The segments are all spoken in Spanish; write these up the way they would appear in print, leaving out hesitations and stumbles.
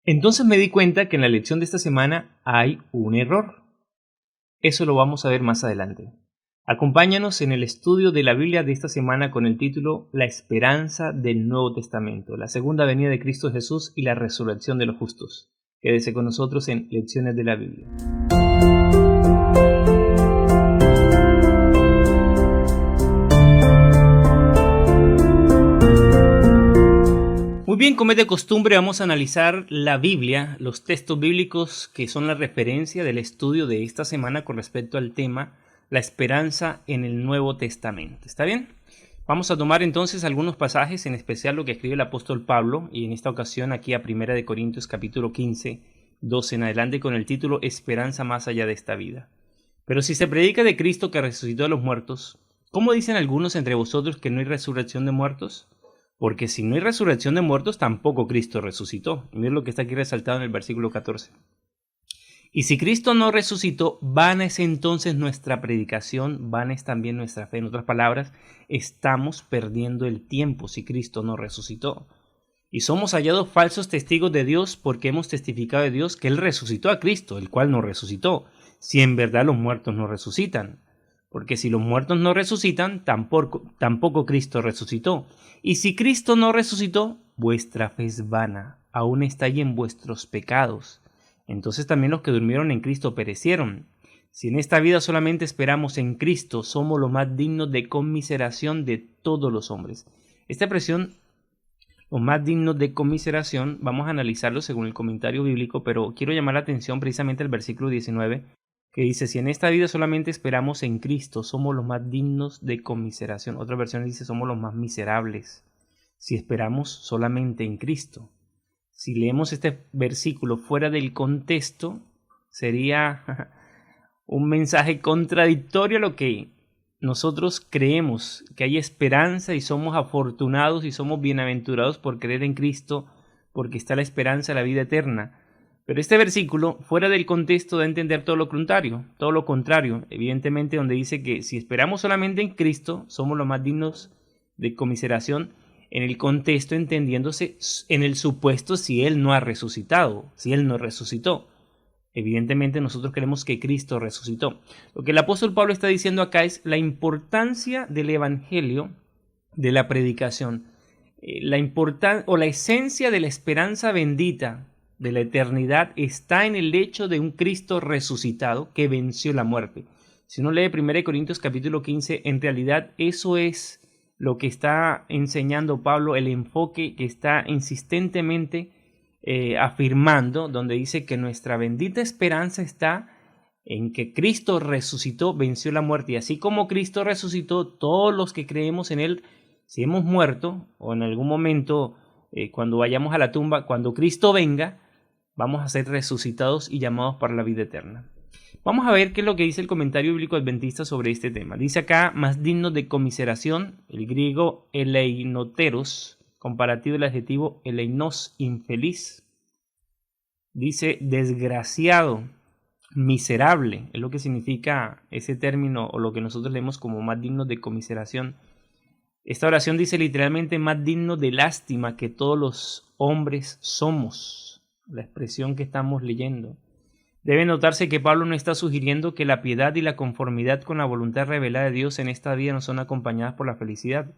Entonces me di cuenta que en la lección de esta semana hay un error. Eso lo vamos a ver más adelante. Acompáñanos en el estudio de la Biblia de esta semana con el título La esperanza del Nuevo Testamento, la segunda venida de Cristo Jesús y la resurrección de los justos. Quédese con nosotros en Lecciones de la Biblia. Muy bien, como es de costumbre, vamos a analizar la Biblia, los textos bíblicos que son la referencia del estudio de esta semana con respecto al tema la esperanza en el Nuevo Testamento. ¿Está bien? Vamos a tomar entonces algunos pasajes, en especial lo que escribe el apóstol Pablo, y en esta ocasión aquí a 1 Corintios capítulo 15, 12 en adelante, con el título Esperanza más allá de esta vida. Pero si se predica de Cristo que resucitó de los muertos, ¿cómo dicen algunos entre vosotros que no hay resurrección de muertos? Porque si no hay resurrección de muertos, tampoco Cristo resucitó. Miren lo que está aquí resaltado en el versículo 14. Y si Cristo no resucitó, vana es entonces nuestra predicación, vana es también nuestra fe. En otras palabras, estamos perdiendo el tiempo si Cristo no resucitó. Y somos hallados falsos testigos de Dios porque hemos testificado de Dios que Él resucitó a Cristo, el cual no resucitó, si en verdad los muertos no resucitan. Porque si los muertos no resucitan, tampoco Cristo resucitó. Y si Cristo no resucitó, vuestra fe es vana, aún estáis en vuestros pecados. Entonces también los que durmieron en Cristo perecieron. Si en esta vida solamente esperamos en Cristo, somos los más dignos de conmiseración de todos los hombres. Esta expresión, los más dignos de conmiseración, vamos a analizarlo según el comentario bíblico, pero quiero llamar la atención precisamente al versículo 19, que dice, si en esta vida solamente esperamos en Cristo, somos los más dignos de conmiseración. Otra versión dice, somos los más miserables, si esperamos solamente en Cristo. Si leemos este versículo fuera del contexto, sería un mensaje contradictorio a lo que nosotros creemos, que hay esperanza y somos afortunados y somos bienaventurados por creer en Cristo, porque está la esperanza de la vida eterna. Pero este versículo, fuera del contexto, da a entender todo lo contrario, evidentemente donde dice que si esperamos solamente en Cristo, somos los más dignos de conmiseración, en el contexto entendiéndose en el supuesto si Él no ha resucitado, si Él no resucitó. Evidentemente nosotros creemos que Cristo resucitó. Lo que el apóstol Pablo está diciendo acá es la importancia del evangelio, de la predicación, la esencia de la esperanza bendita de la eternidad está en el hecho de un Cristo resucitado que venció la muerte. Si uno lee 1 Corintios capítulo 15, en realidad eso es lo que está enseñando Pablo, el enfoque que está insistentemente afirmando, donde dice que nuestra bendita esperanza está en que Cristo resucitó, venció la muerte. Y así como Cristo resucitó, todos los que creemos en Él, si hemos muerto o en algún momento cuando vayamos a la tumba, cuando Cristo venga, vamos a ser resucitados y llamados para la vida eterna. Vamos a ver qué es lo que dice el comentario bíblico adventista sobre este tema. Dice acá, más dignos de conmiseración, el griego eleinoteros, comparativo del adjetivo eleinos, infeliz. Dice desgraciado, miserable, es lo que significa ese término o lo que nosotros leemos como más dignos de conmiseración. Esta oración dice literalmente más digno de lástima que todos los hombres somos. La expresión que estamos leyendo. Debe notarse que Pablo no está sugiriendo que la piedad y la conformidad con la voluntad revelada de Dios en esta vida no son acompañadas por la felicidad.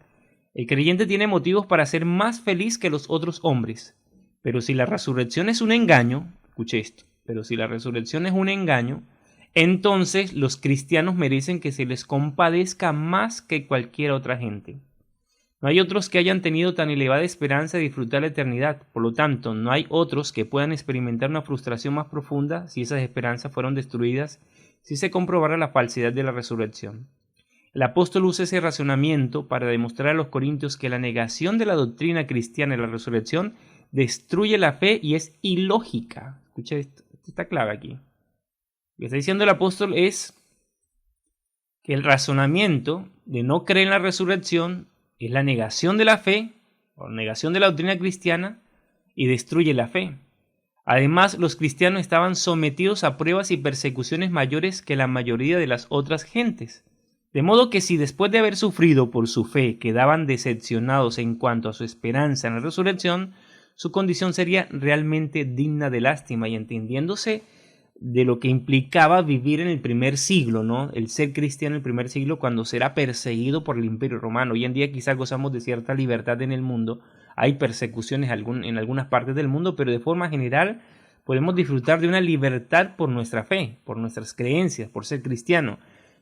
El creyente tiene motivos para ser más feliz que los otros hombres. Pero si la resurrección es un engaño, escuche esto, pero si la resurrección es un engaño, entonces los cristianos merecen que se les compadezca más que cualquier otra gente. No hay otros que hayan tenido tan elevada esperanza de disfrutar la eternidad. Por lo tanto, no hay otros que puedan experimentar una frustración más profunda si esas esperanzas fueron destruidas, si se comprobara la falsedad de la resurrección. El apóstol usa ese razonamiento para demostrar a los corintios que la negación de la doctrina cristiana de la resurrección destruye la fe y es ilógica. Escucha esto, está clave aquí. Lo que está diciendo el apóstol es que el razonamiento de no creer en la resurrección es la negación de la fe, o negación de la doctrina cristiana, y destruye la fe. Además, los cristianos estaban sometidos a pruebas y persecuciones mayores que la mayoría de las otras gentes. De modo que si después de haber sufrido por su fe quedaban decepcionados en cuanto a su esperanza en la resurrección, su condición sería realmente digna de lástima y entendiéndose de lo que implicaba vivir en el primer siglo, ¿no? El ser cristiano en el primer siglo cuando será perseguido por el Imperio Romano. Hoy en día quizás gozamos de cierta libertad en el mundo, hay persecuciones en algunas partes del mundo, pero de forma general podemos disfrutar de una libertad por nuestra fe, por nuestras creencias, por ser cristiano.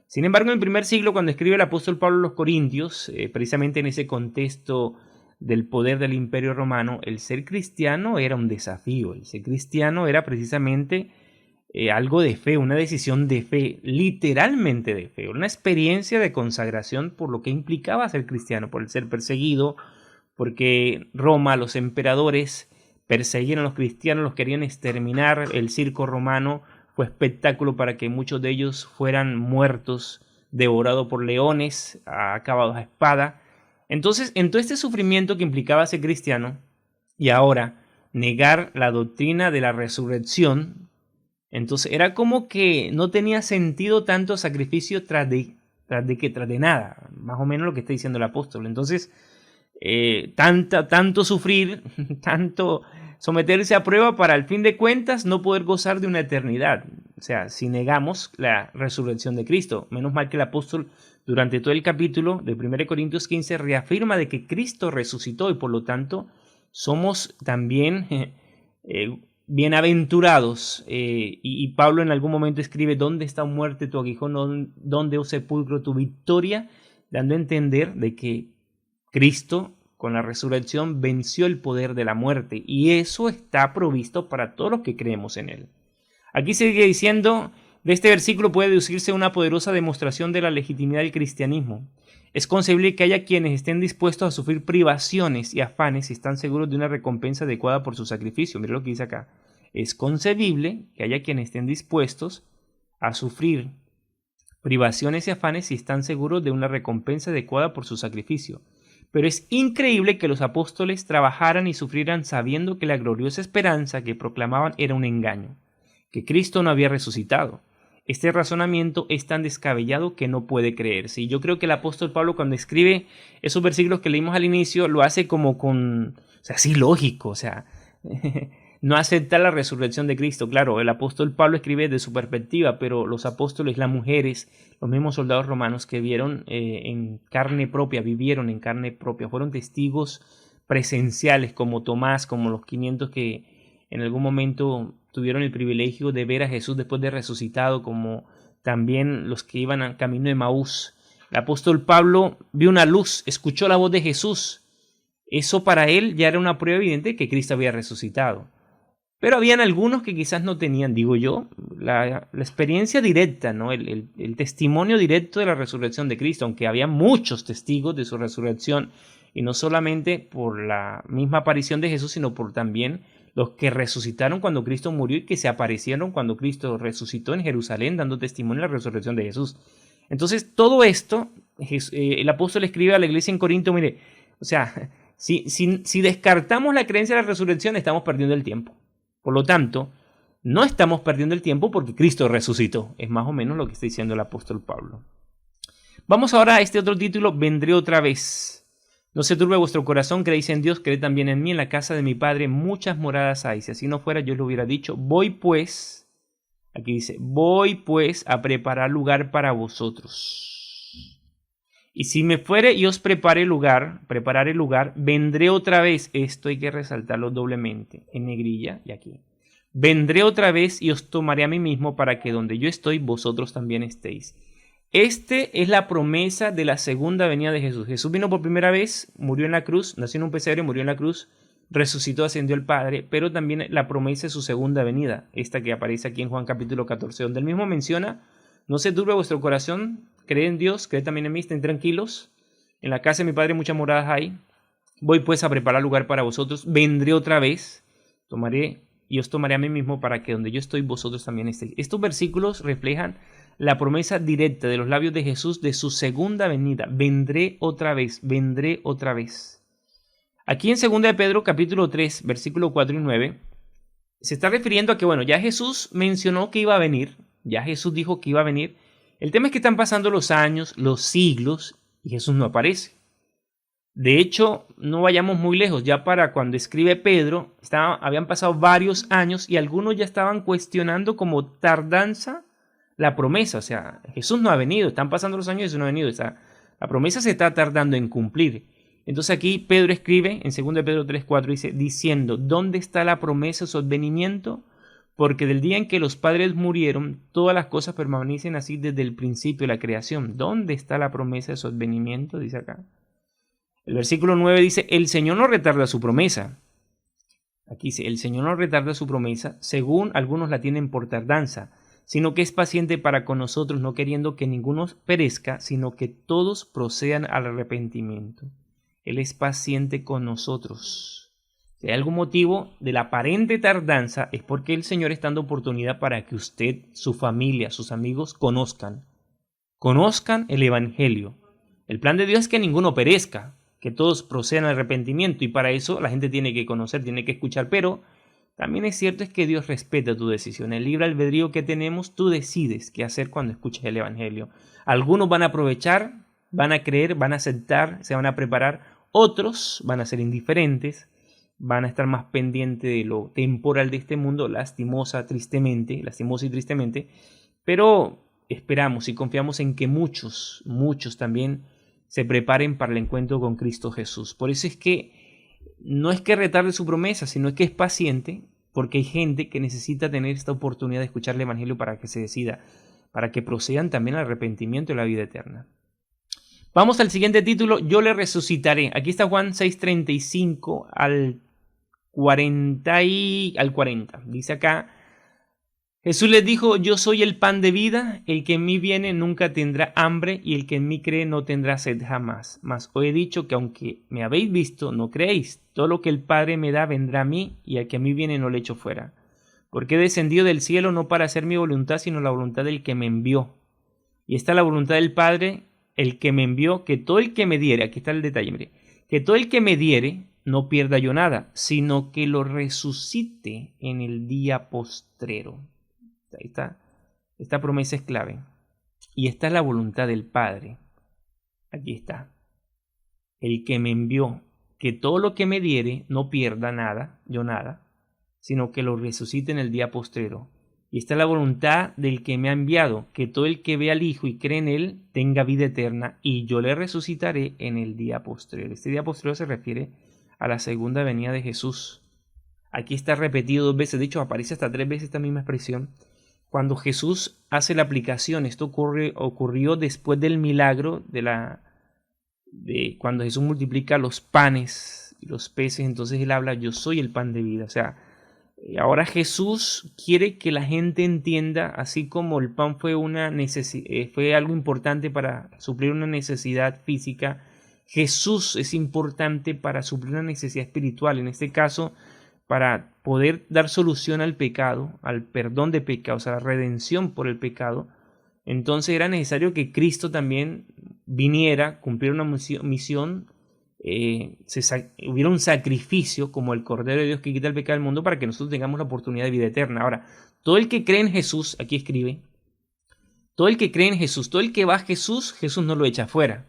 Sin embargo, en el primer siglo, cuando escribe el apóstol Pablo a los Corintios, precisamente en ese contexto del poder del Imperio Romano, el ser cristiano era un desafío, el ser cristiano era precisamente algo de fe, una decisión de fe, literalmente de fe, una experiencia de consagración por lo que implicaba ser cristiano, por el ser perseguido, porque Roma, los emperadores, perseguían a los cristianos, los querían exterminar, el circo romano fue espectáculo para que muchos de ellos fueran muertos, devorados por leones, acabados a espada. Entonces, en todo este sufrimiento que implicaba ser cristiano, y ahora negar la doctrina de la resurrección, entonces era como que no tenía sentido tanto sacrificio tras de nada, más o menos lo que está diciendo el apóstol. Entonces, tanto sufrir, tanto someterse a prueba para al fin de cuentas no poder gozar de una eternidad. O sea, si negamos la resurrección de Cristo. Menos mal que el apóstol durante todo el capítulo de 1 Corintios 15 reafirma de que Cristo resucitó y por lo tanto somos también bienaventurados. Y Pablo en algún momento escribe: ¿dónde está muerte tu aguijón? ¿Dónde, oh sepulcro, tu victoria? Dando a entender de que Cristo con la resurrección venció el poder de la muerte y eso está provisto para todos los que creemos en él. Aquí sigue diciendo: de este versículo puede deducirse una poderosa demostración de la legitimidad del cristianismo. Es concebible que haya quienes estén dispuestos a sufrir privaciones y afanes si están seguros de una recompensa adecuada por su sacrificio. Mira lo que dice acá. Es concebible que haya quienes estén dispuestos a sufrir privaciones y afanes si están seguros de una recompensa adecuada por su sacrificio. Pero es increíble que los apóstoles trabajaran y sufrieran sabiendo que la gloriosa esperanza que proclamaban era un engaño, que Cristo no había resucitado. Este razonamiento es tan descabellado que no puede creerse. Y yo creo que el apóstol Pablo, cuando escribe esos versículos que leímos al inicio, lo hace como así lógico, no acepta la resurrección de Cristo. Claro, el apóstol Pablo escribe de su perspectiva, pero los apóstoles, las mujeres, los mismos soldados romanos que vieron en carne propia, vivieron en carne propia, fueron testigos presenciales como Tomás, como los 500 que en algún momento tuvieron el privilegio de ver a Jesús después de resucitado, como también los que iban al camino de Emaús. El apóstol Pablo vio una luz, escuchó la voz de Jesús. Eso para él ya era una prueba evidente de que Cristo había resucitado. Pero habían algunos que quizás no tenían, digo yo, la experiencia directa, ¿no? El testimonio directo de la resurrección de Cristo, aunque había muchos testigos de su resurrección, y no solamente por la misma aparición de Jesús, sino por también los que resucitaron cuando Cristo murió y que se aparecieron cuando Cristo resucitó en Jerusalén, dando testimonio de la resurrección de Jesús. Entonces, todo esto, el apóstol escribe a la iglesia en Corinto, mire, o sea, si descartamos la creencia de la resurrección, estamos perdiendo el tiempo. Por lo tanto, no estamos perdiendo el tiempo porque Cristo resucitó. Es más o menos lo que está diciendo el apóstol Pablo. Vamos ahora a este otro título: vendré otra vez. No se turbe vuestro corazón, creéis en Dios, creed también en mí. En la casa de mi Padre muchas moradas hay. Si así no fuera, yo lo hubiera dicho. Voy pues, aquí dice, voy pues a preparar lugar para vosotros. Y si me fuere y os prepararé el lugar, vendré otra vez. Esto hay que resaltarlo doblemente, en negrilla y aquí. Vendré otra vez y os tomaré a mí mismo para que donde yo estoy, vosotros también estéis. Este es la promesa de la segunda venida de Jesús. Jesús vino por primera vez, murió en la cruz, nació en un pesebre, murió en la cruz, resucitó, ascendió al Padre, pero también la promesa de su segunda venida, esta que aparece aquí en Juan capítulo 14, donde él mismo menciona: no se turbe vuestro corazón, creed en Dios, creed también en mí, estén tranquilos. En la casa de mi Padre muchas moradas hay. Voy pues a preparar lugar para vosotros, vendré otra vez, os tomaré a mí mismo para que donde yo estoy, vosotros también estéis. Estos versículos reflejan la promesa directa de los labios de Jesús de su segunda venida. Vendré otra vez, vendré otra vez. Aquí en 2 de Pedro capítulo 3, versículo 4 y 9, se está refiriendo a que, bueno, ya Jesús mencionó que iba a venir, ya Jesús dijo que iba a venir. El tema es que están pasando los años, los siglos, y Jesús no aparece. De hecho, no vayamos muy lejos, ya para cuando escribe Pedro, habían pasado varios años y algunos ya estaban cuestionando como tardanza la promesa. O sea, Jesús no ha venido, están pasando los años y Jesús no ha venido. O sea, la promesa se está tardando en cumplir. Entonces aquí Pedro escribe en 2 de Pedro 3:4, dice, diciendo, ¿dónde está la promesa de su advenimiento? Porque del día en que los padres murieron, todas las cosas permanecen así desde el principio de la creación. ¿Dónde está la promesa de su advenimiento? Dice acá. El versículo 9 dice, el Señor no retarda su promesa. Aquí dice, el Señor no retarda su promesa, según algunos la tienen por tardanza, sino que es paciente para con nosotros, no queriendo que ninguno perezca, sino que todos procedan al arrepentimiento. Él es paciente con nosotros. Si hay algún motivo de la aparente tardanza, es porque el Señor está dando oportunidad para que usted, su familia, sus amigos conozcan el Evangelio. El plan de Dios es que ninguno perezca, que todos procedan al arrepentimiento, y para eso la gente tiene que conocer, tiene que escuchar, pero también es cierto es que Dios respeta tu decisión. El libre albedrío que tenemos, tú decides qué hacer cuando escuches el Evangelio. Algunos van a aprovechar, van a creer, van a aceptar, se van a preparar. Otros van a ser indiferentes, van a estar más pendientes de lo temporal de este mundo, lastimosa y tristemente, pero esperamos y confiamos en que muchos también se preparen para el encuentro con Cristo Jesús. Por eso es que no es que retarde su promesa, sino que es paciente, porque hay gente que necesita tener esta oportunidad de escuchar el Evangelio para que se decida, para que procedan también al arrepentimiento y la vida eterna. Vamos al siguiente título, yo le resucitaré. Aquí está Juan 6:35 al 40. Dice acá, Jesús les dijo, yo soy el pan de vida, el que en mí viene nunca tendrá hambre y el que en mí cree no tendrá sed jamás. Mas os he dicho que aunque me habéis visto, no creéis. Todo lo que el Padre me da vendrá a mí y al que a mí viene no le echo fuera. Porque he descendido del cielo no para hacer mi voluntad, sino la voluntad del que me envió. Y esta es la voluntad del Padre, el que me envió, que todo el que me diere, aquí está el detalle, mire, que todo el que me diere no pierda yo nada, sino que lo resucite en el día postrero. Ahí está. Esta promesa es clave. Y esta es la voluntad del Padre. Aquí está. El que me envió, que todo lo que me diere no pierda nada, yo nada, sino que lo resucite en el día postrero. Y esta es la voluntad del que me ha enviado, que todo el que ve al Hijo y cree en Él tenga vida eterna, y yo le resucitaré en el día postrero. Este día postrero se refiere a la segunda venida de Jesús. Aquí está repetido 2 veces, de hecho aparece hasta 3 veces esta misma expresión. Cuando Jesús hace la aplicación, esto ocurrió después del milagro de cuando Jesús multiplica los panes y los peces, entonces Él habla, yo soy el pan de vida. O sea, ahora Jesús quiere que la gente entienda, así como el pan fue fue algo importante para suplir una necesidad física, Jesús es importante para suplir una necesidad espiritual, en este caso para poder dar solución al pecado, al perdón de pecados, a la redención por el pecado. Entonces era necesario que Cristo también viniera, cumpliera una misión, hubiera un sacrificio como el Cordero de Dios que quita el pecado del mundo para que nosotros tengamos la oportunidad de vida eterna. Ahora, todo el que cree en Jesús, aquí escribe, todo el que cree en Jesús, todo el que va a Jesús, Jesús no lo echa fuera.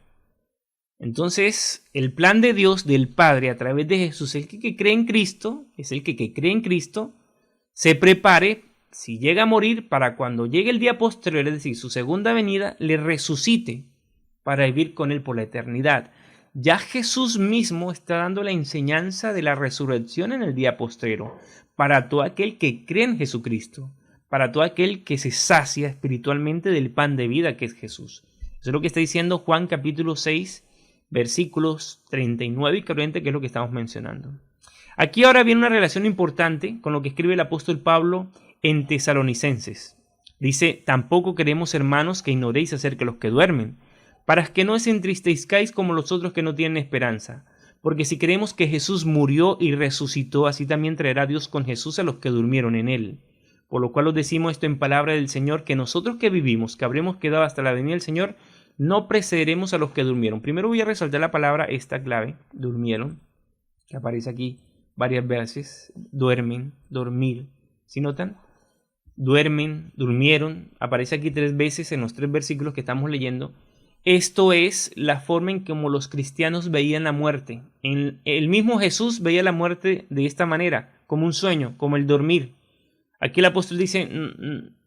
Entonces, el plan de Dios, del Padre, a través de Jesús, el que cree en Cristo, es el que cree en Cristo, se prepare, si llega a morir, para cuando llegue el día posterior, es decir, su segunda venida, le resucite para vivir con Él por la eternidad. Ya Jesús mismo está dando la enseñanza de la resurrección en el día postrero, para todo aquel que cree en Jesucristo, para todo aquel que se sacia espiritualmente del pan de vida que es Jesús. Eso es lo que está diciendo Juan capítulo 6, versículos 39 y 40, que es lo que estamos mencionando. Aquí ahora viene una relación importante con lo que escribe el apóstol Pablo en Tesalonicenses. Dice, tampoco queremos, hermanos, que ignoréis acerca de los que duermen, para que no os entristezcáis como los otros que no tienen esperanza. Porque si creemos que Jesús murió y resucitó, así también traerá Dios con Jesús a los que durmieron en él. Por lo cual os decimos esto en palabra del Señor, que nosotros que vivimos, que habremos quedado hasta la venida del Señor, no precederemos a los que durmieron. Primero voy a resaltar la palabra, esta clave, durmieron, que aparece aquí varias veces. Duermen, dormir. ¿Sí notan? Duermen, durmieron. Aparece aquí 3 veces en los 3 versículos que estamos leyendo. esto es la forma en como los cristianos veían la muerte. El mismo Jesús veía la muerte de esta manera, como un sueño, como el dormir. Aquí el apóstol dice,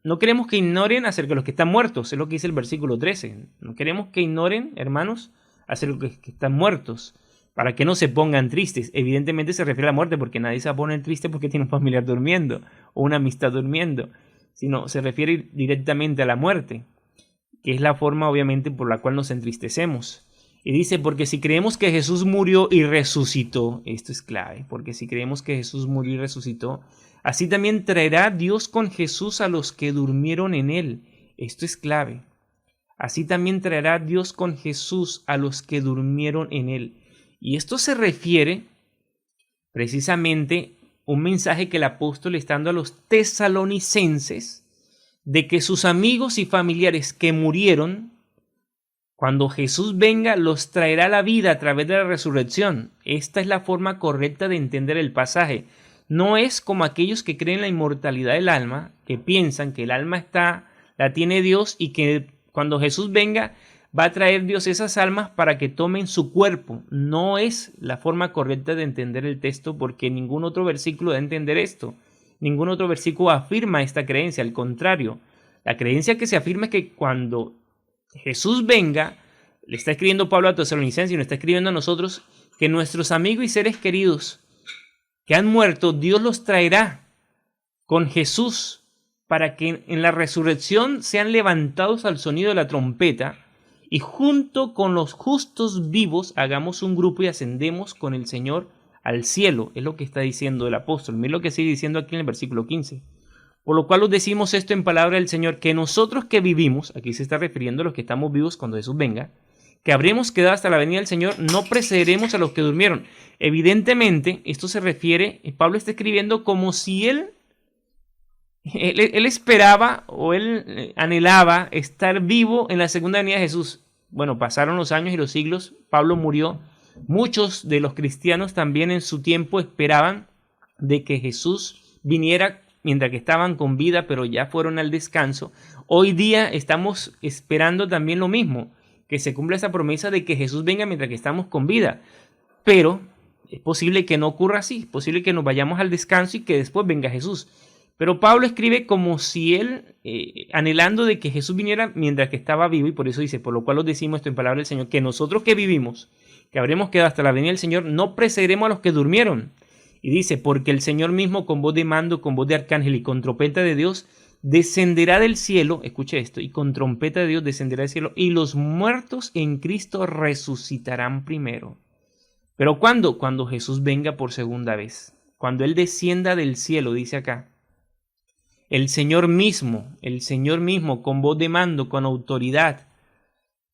no queremos que ignoren acerca de los que están muertos, es lo que dice el versículo 13. No queremos que ignoren, hermanos, acerca de los que están muertos, para que no se pongan tristes. Evidentemente se refiere a la muerte, porque nadie se va a poner triste porque tiene un familiar durmiendo, o una amistad durmiendo, sino se refiere directamente a la muerte, que es la forma obviamente por la cual nos entristecemos. Y dice, porque si creemos que Jesús murió y resucitó, esto es clave, porque si creemos que Jesús murió y resucitó, así también traerá Dios con Jesús a los que durmieron en él. Esto es clave. Así también traerá Dios con Jesús a los que durmieron en él. Y esto se refiere precisamente a un mensaje que el apóstol está dando a los tesalonicenses de que sus amigos y familiares que murieron, cuando Jesús venga, los traerá a la vida a través de la resurrección. Esta es la forma correcta de entender el pasaje. No es como aquellos que creen en la inmortalidad del alma, que piensan que el alma la tiene Dios y que cuando Jesús venga va a traer Dios esas almas para que tomen su cuerpo. No es la forma correcta de entender el texto, porque ningún otro versículo da a entender esto. Ningún otro versículo afirma esta creencia. Al contrario, la creencia que se afirma es que cuando Jesús venga, le está escribiendo Pablo a Tesalonicenses y nos está escribiendo a nosotros, que nuestros amigos y seres queridos que han muerto, Dios los traerá con Jesús para que en la resurrección sean levantados al sonido de la trompeta y junto con los justos vivos hagamos un grupo y ascendemos con el Señor al cielo. Es lo que está diciendo el apóstol. Miren lo que sigue diciendo aquí en el versículo 15. Por lo cual os decimos esto en palabra del Señor, que nosotros que vivimos, aquí se está refiriendo a los que estamos vivos cuando Jesús venga, que habremos quedado hasta la venida del Señor, no precederemos a los que durmieron. Evidentemente, esto se refiere, Pablo está escribiendo como si él esperaba o él anhelaba estar vivo en la segunda venida de Jesús. Bueno, pasaron los años y los siglos, Pablo murió. Muchos de los cristianos también en su tiempo esperaban de que Jesús viniera mientras que estaban con vida, pero ya fueron al descanso. Hoy día estamos esperando también lo mismo, que se cumpla esa promesa de que Jesús venga mientras que estamos con vida. Pero es posible que no ocurra así, es posible que nos vayamos al descanso y que después venga Jesús. Pero Pablo escribe como si él, anhelando de que Jesús viniera mientras que estaba vivo, y por eso dice, por lo cual os decimos esto en palabra del Señor, que nosotros que vivimos, que habremos quedado hasta la venida del Señor, no precederemos a los que durmieron. Y dice, porque el Señor mismo con voz de mando, con voz de arcángel y con trompeta de Dios, descenderá del cielo, escuche esto, y con trompeta de Dios descenderá del cielo, y los muertos en Cristo resucitarán primero. ¿Pero cuándo? Cuando Jesús venga por segunda vez. Cuando Él descienda del cielo, dice acá. El Señor mismo, con voz de mando, con autoridad,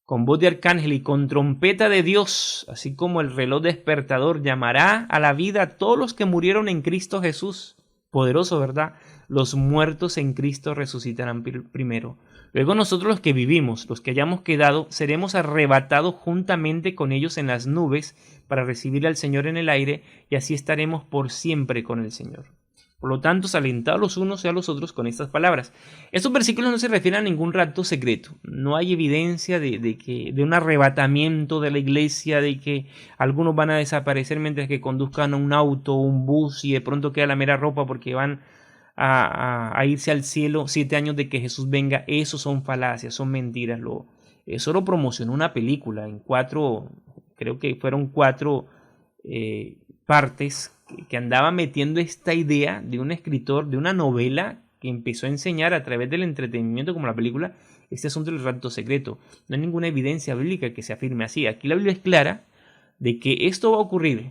con voz de arcángel y con trompeta de Dios, así como el reloj despertador, llamará a la vida a todos los que murieron en Cristo Jesús. Poderoso, ¿verdad? Los muertos en Cristo resucitarán primero. Luego nosotros los que vivimos, los que hayamos quedado, seremos arrebatados juntamente con ellos en las nubes para recibir al Señor en el aire y así estaremos por siempre con el Señor. Por lo tanto, alentados los unos y a los otros con estas palabras. Estos versículos no se refieren a ningún rapto secreto. No hay evidencia de un arrebatamiento de la iglesia, de que algunos van a desaparecer mientras que conduzcan un auto o un bus y de pronto queda la mera ropa porque van a irse al cielo 7 años de que Jesús venga. Eso son falacias, son mentiras. Eso lo promocionó una película en 4, creo que fueron 4 partes, que andaba metiendo esta idea de un escritor de una novela que empezó a enseñar a través del entretenimiento como la película este asunto del rapto secreto. No hay ninguna evidencia bíblica que se afirme así. Aquí la Biblia es clara de que esto va a ocurrir.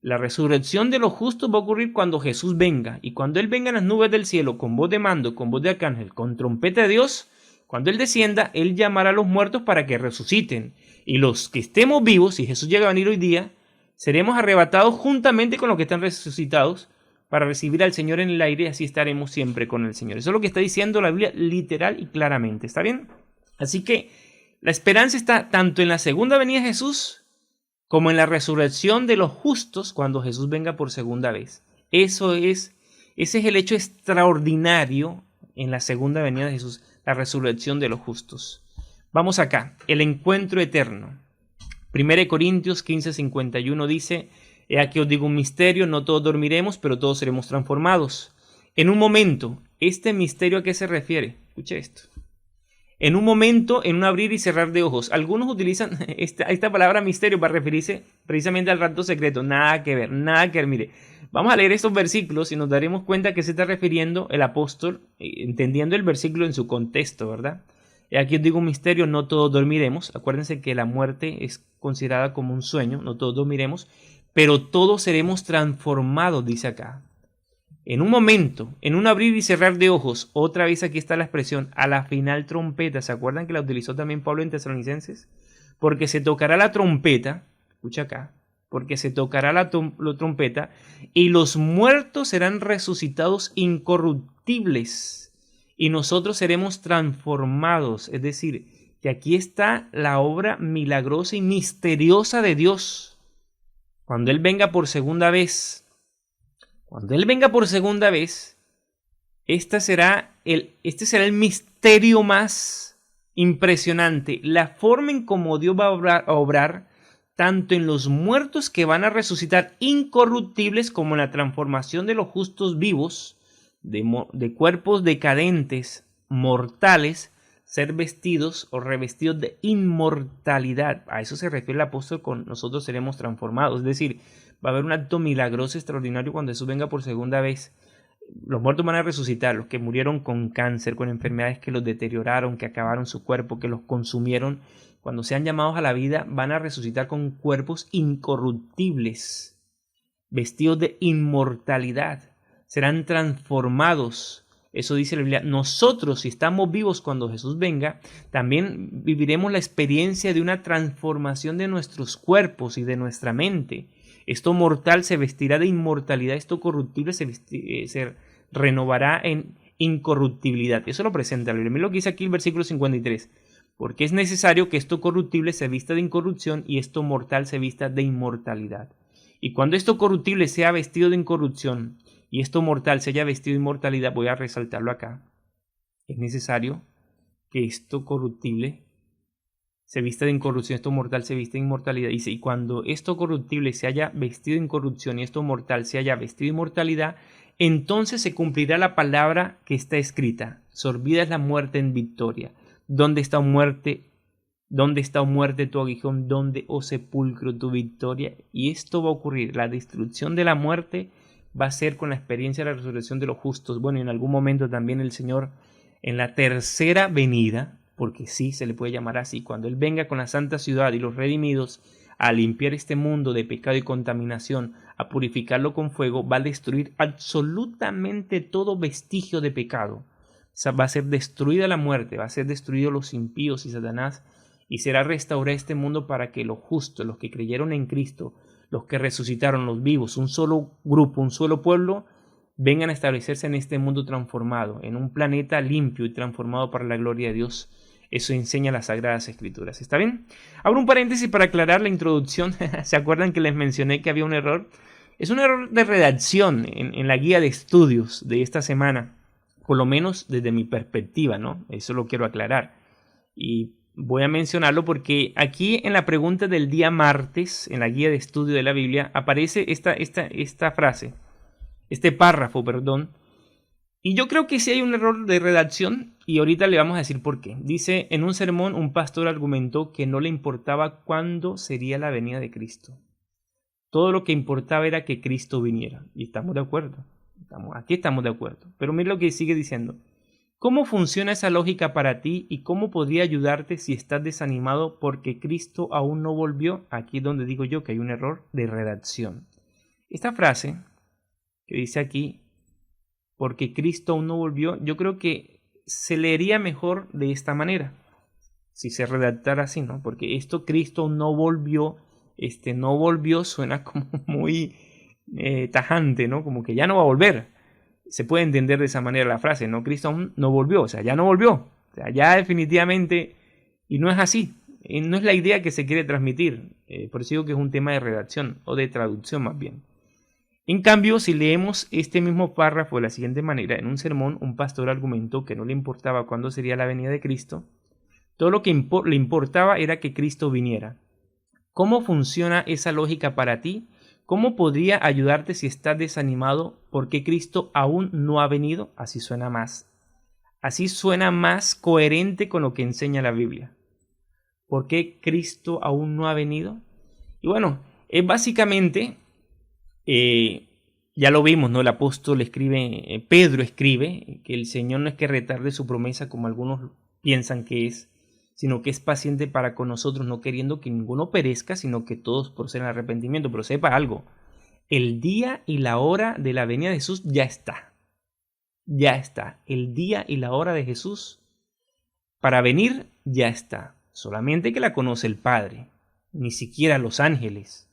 La resurrección de los justos va a ocurrir cuando Jesús venga, y cuando Él venga en las nubes del cielo con voz de mando, con voz de arcángel, con trompeta de Dios, cuando Él descienda, Él llamará a los muertos para que resuciten, y los que estemos vivos, si Jesús llega a venir hoy día, seremos arrebatados juntamente con los que están resucitados para recibir al Señor en el aire, y así estaremos siempre con el Señor. Eso es lo que está diciendo la Biblia literal y claramente. ¿Está bien? Así que la esperanza está tanto en la segunda venida de Jesús como en la resurrección de los justos cuando Jesús venga por segunda vez. Ese es el hecho extraordinario en la segunda venida de Jesús, la resurrección de los justos. Vamos acá, el encuentro eterno. 1 Corintios 15:51 dice: He aquí os digo un misterio, no todos dormiremos, pero todos seremos transformados. En un momento, ¿este misterio a qué se refiere? Escuche esto. En un momento, en un abrir y cerrar de ojos. Algunos utilizan esta palabra misterio para referirse precisamente al rapto secreto. Nada que ver, nada que ver. Mire, vamos a leer estos versículos y nos daremos cuenta que se está refiriendo el apóstol, entendiendo el versículo en su contexto, ¿verdad? Aquí os digo un misterio, no todos dormiremos. Acuérdense que la muerte es considerada como un sueño, no todos dormiremos, pero todos seremos transformados, dice acá. En un momento, en un abrir y cerrar de ojos, otra vez aquí está la expresión, a la final trompeta. ¿Se acuerdan que la utilizó también Pablo en Tesalonicenses? Porque se tocará la trompeta, escucha acá, porque se tocará la trompeta y los muertos serán resucitados incorruptibles y nosotros seremos transformados. Es decir, que aquí está la obra milagrosa y misteriosa de Dios. Cuando Él venga por segunda vez, este será el misterio más impresionante. La forma en cómo Dios va a obrar tanto en los muertos que van a resucitar incorruptibles como en la transformación de los justos vivos, de cuerpos decadentes, mortales, ser vestidos o revestidos de inmortalidad. A eso se refiere el apóstol con nosotros seremos transformados. Es decir, va a haber un acto milagroso extraordinario cuando Jesús venga por segunda vez. Los muertos van a resucitar, los que murieron con cáncer, con enfermedades que los deterioraron, que acabaron su cuerpo, que los consumieron. Cuando sean llamados a la vida, van a resucitar con cuerpos incorruptibles, vestidos de inmortalidad. Serán transformados. Eso dice la Biblia. Nosotros, si estamos vivos cuando Jesús venga, también viviremos la experiencia de una transformación de nuestros cuerpos y de nuestra mente. Esto mortal se vestirá de inmortalidad, esto corruptible se renovará en incorruptibilidad. Eso lo presenta la Biblia. Miren lo que dice aquí el versículo 53. Porque es necesario que esto corruptible se vista de incorrupción y esto mortal se vista de inmortalidad. Y cuando esto corruptible sea vestido de incorrupción y esto mortal se haya vestido de inmortalidad, voy a resaltarlo acá. Es necesario que esto corruptible se vista de incorrupción, esto mortal se viste de inmortalidad. Dice, y cuando esto corruptible se haya vestido de incorrupción y esto mortal se haya vestido de inmortalidad, entonces se cumplirá la palabra que está escrita. Sorbida es la muerte en victoria. ¿Dónde está, muerte? ¿Dónde está, muerte, tu aguijón? ¿Dónde, oh sepulcro, tu victoria? Y esto va a ocurrir. La destrucción de la muerte va a ser con la experiencia de la resurrección de los justos. Bueno, en algún momento también el Señor, en la tercera venida, porque sí se le puede llamar así, cuando Él venga con la santa ciudad y los redimidos a limpiar este mundo de pecado y contaminación, a purificarlo con fuego, va a destruir absolutamente todo vestigio de pecado. O sea, va a ser destruida la muerte, va a ser destruido los impíos y Satanás, y será restaurado este mundo para que los justos, los que creyeron en Cristo, los que resucitaron, los vivos, un solo grupo, un solo pueblo, vengan a establecerse en este mundo transformado, en un planeta limpio y transformado para la gloria de Dios. Eso enseña las Sagradas Escrituras. ¿Está bien? Abro un paréntesis para aclarar la introducción. ¿Se acuerdan que les mencioné que había un error? Es un error de redacción en la guía de estudios de esta semana, por lo menos desde mi perspectiva, ¿no? Eso lo quiero aclarar. Y voy a mencionarlo porque aquí en la pregunta del día martes, en la guía de estudio de la Biblia, aparece esta frase, este párrafo, perdón. Y yo creo que sí hay un error de redacción y ahorita le vamos a decir por qué. Dice, en un sermón un pastor argumentó que no le importaba cuándo sería la venida de Cristo. Todo lo que importaba era que Cristo viniera. Y estamos de acuerdo. Aquí estamos de acuerdo. Pero mira lo que sigue diciendo. ¿Cómo funciona esa lógica para ti y cómo podría ayudarte si estás desanimado porque Cristo aún no volvió? Aquí es donde digo yo que hay un error de redacción. Esta frase que dice aquí, porque Cristo aún no volvió, yo creo que se leería mejor de esta manera, si se redactara así, ¿no? Porque esto Cristo aún no volvió, no volvió suena como muy tajante, ¿no? Como que ya no va a volver. Se puede entender de esa manera la frase, ¿no? Cristo aún no volvió, o sea, ya no volvió. O sea, ya definitivamente, y no es así, no es la idea que se quiere transmitir. Por eso digo que es un tema de redacción o de traducción más bien. En cambio, si leemos este mismo párrafo de la siguiente manera, en un sermón un pastor argumentó que no le importaba cuándo sería la venida de Cristo, Todo lo que le importaba era que Cristo viniera. ¿Cómo funciona esa lógica para ti? ¿Cómo podría ayudarte si estás desanimado porque Cristo aún no ha venido? Así suena más coherente con lo que enseña la Biblia. ¿Por qué Cristo aún no ha venido? Y bueno, es básicamente, ya lo vimos, ¿no? El apóstol escribe, Pedro escribe, que el Señor no es que retarde su promesa como algunos piensan que es, sino que es paciente para con nosotros, no queriendo que ninguno perezca, sino que todos procedan al arrepentimiento. Pero sepa algo, el día y la hora de la venida de Jesús ya está. Ya está. El día y la hora de Jesús para venir ya está. Solamente que la conoce el Padre, ni siquiera los ángeles.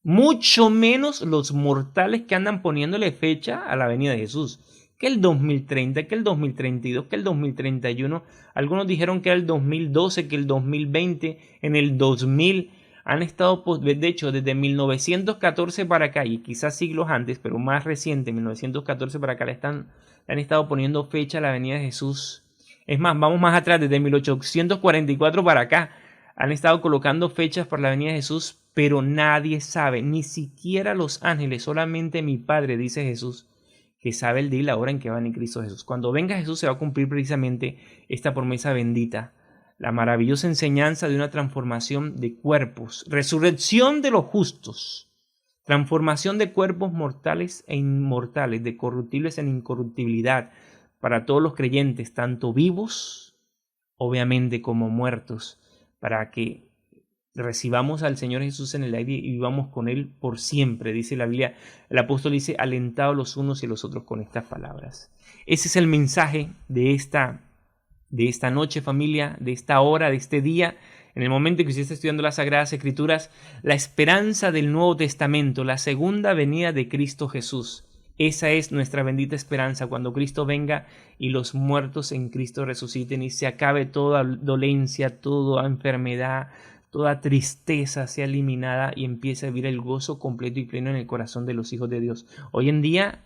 Mucho menos los mortales que andan poniéndole fecha a la venida de Jesús. Que el 2030, que el 2032, que el 2031. Algunos dijeron que era el 2012, que el 2020, en el 2000. Han estado, de hecho, desde 1914 para acá, y quizás siglos antes, pero más reciente, 1914 para acá, le han estado poniendo fecha a la venida de Jesús. Es más, vamos más atrás, desde 1844 para acá. Han estado colocando fechas para la venida de Jesús, pero nadie sabe, ni siquiera los ángeles, solamente mi Padre, dice Jesús, que sabe el día y la hora en que va a venir Cristo Jesús. Cuando venga Jesús se va a cumplir precisamente esta promesa bendita, la maravillosa enseñanza de una transformación de cuerpos, resurrección de los justos, transformación de cuerpos mortales e inmortales, de corruptibles en incorruptibilidad, para todos los creyentes, tanto vivos, obviamente, como muertos, para que recibamos al Señor Jesús en el aire y vivamos con Él por siempre, dice la Biblia. El apóstol dice, alentados los unos y los otros con estas palabras. Ese es el mensaje de esta noche, familia, de esta hora, de este día, en el momento en que usted está estudiando las Sagradas Escrituras, la esperanza del Nuevo Testamento, la segunda venida de Cristo Jesús. Esa es nuestra bendita esperanza, cuando Cristo venga y los muertos en Cristo resuciten y se acabe toda dolencia, toda enfermedad, toda tristeza sea eliminada y empiece a vivir el gozo completo y pleno en el corazón de los hijos de Dios. Hoy en día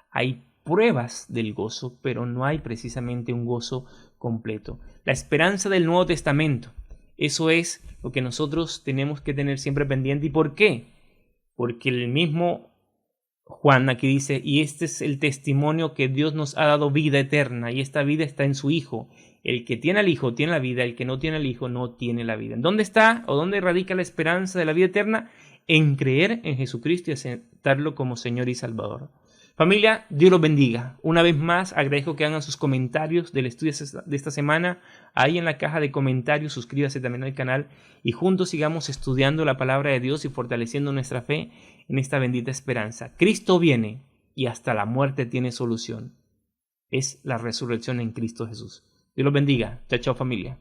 hay pruebas del gozo, pero no hay precisamente un gozo completo. La esperanza del Nuevo Testamento, eso es lo que nosotros tenemos que tener siempre pendiente. ¿Y por qué? Porque el mismo Juan aquí dice, y este es el testimonio que Dios nos ha dado vida eterna, y esta vida está en su Hijo. El que tiene al Hijo tiene la vida, el que no tiene al Hijo no tiene la vida. ¿En dónde está o dónde radica la esperanza de la vida eterna? En creer en Jesucristo y aceptarlo como Señor y Salvador. Familia, Dios los bendiga. Una vez más, agradezco que hagan sus comentarios del estudio de esta semana. Ahí en la caja de comentarios, suscríbase también al canal y juntos sigamos estudiando la palabra de Dios y fortaleciendo nuestra fe en esta bendita esperanza. Cristo viene y hasta la muerte tiene solución. Es la resurrección en Cristo Jesús. Dios los bendiga. Chao, chao, familia.